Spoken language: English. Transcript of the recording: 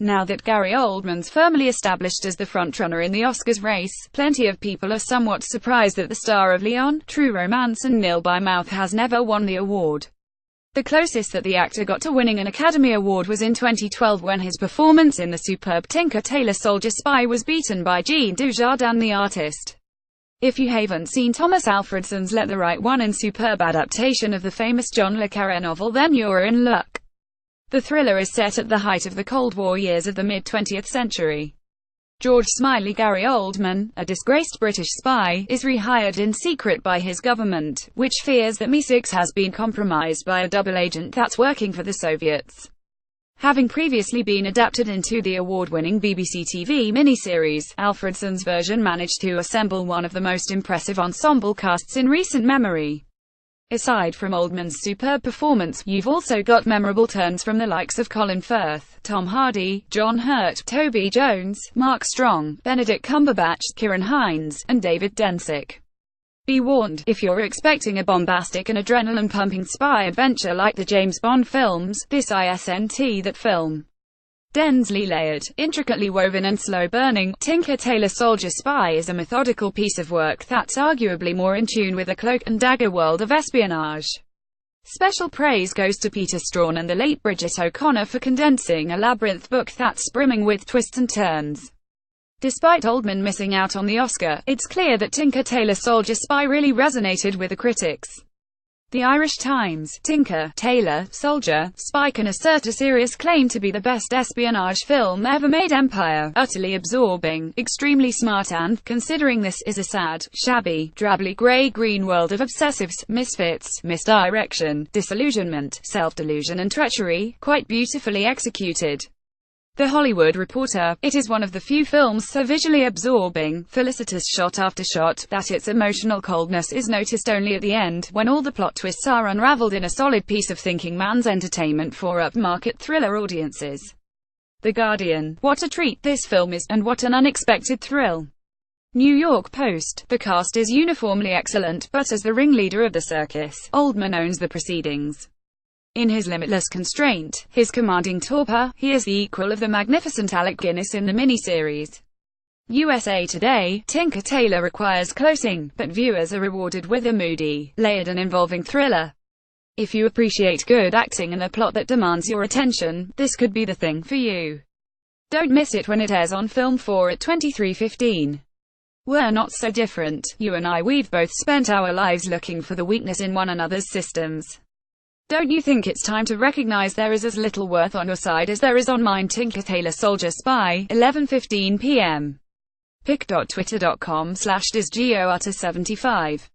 Now that Gary Oldman's firmly established as the frontrunner in the Oscars race, plenty of people are somewhat surprised that the star of Leon, True Romance and Nil by Mouth has never won the award. The closest that the actor got to winning an Academy Award was in 2012 when his performance in the superb Tinker Tailor Soldier Spy was beaten by Jean Dujardin the artist. If you haven't seen Thomas Alfredson's Let the Right One in superb adaptation of the famous John le Carré novel, then you're in luck. The thriller is set at the height of the Cold War years of the mid-20th century. George Smiley Gary Oldman, a disgraced British spy, is rehired in secret by his government, which fears that MI6 has been compromised by a double agent that's working for the Soviets. Having previously been adapted into the award-winning BBC TV miniseries, Alfredson's version managed to assemble one of the most impressive ensemble casts in recent memory. Aside from Oldman's superb performance, you've also got memorable turns from the likes of Colin Firth, Tom Hardy, John Hurt, Toby Jones, Mark Strong, Benedict Cumberbatch, Ciarán Hinds, and David Dencik. Be warned, if you're expecting a bombastic and adrenaline-pumping spy adventure like the James Bond films, this isn't that film. Densely layered, intricately woven and slow-burning, Tinker Tailor Soldier Spy is a methodical piece of work that's arguably more in tune with the cloak-and-dagger world of espionage. Special praise goes to Peter Strawn and the late Bridget O'Connor for condensing a labyrinth book that's brimming with twists and turns. Despite Oldman missing out on the Oscar, it's clear that Tinker Tailor Soldier Spy really resonated with the critics. The Irish Times, Tinker, Tailor, Soldier, Spy can assert a serious claim to be the best espionage film ever made. Empire, utterly absorbing, extremely smart and, considering this is a sad, shabby, drably grey-green world of obsessives, misfits, misdirection, disillusionment, self-delusion and treachery, quite beautifully executed. The Hollywood Reporter, it is one of the few films so visually absorbing, felicitous shot after shot, that its emotional coldness is noticed only at the end, when all the plot twists are unraveled in a solid piece of thinking man's entertainment for upmarket thriller audiences. The Guardian, what a treat this film is, and what an unexpected thrill. New York Post, the cast is uniformly excellent, but as the ringleader of the circus, Oldman owns the proceedings. In his limitless constraint, his commanding torpor, he is the equal of the magnificent Alec Guinness in the miniseries. USA Today, Tinker Tailor requires closing, but viewers are rewarded with a moody, layered and involving thriller. If you appreciate good acting and a plot that demands your attention, this could be the thing for you. Don't miss it when it airs on Film 4 at 23:15. We're not so different, you and we've both spent our lives looking for the weakness in one another's systems. Don't you think it's time to recognize there is as little worth on your side as there is on mine? Tinker Tailor Soldier Spy, 11:15 p.m. pic.twitter.com/DisGeoUtter75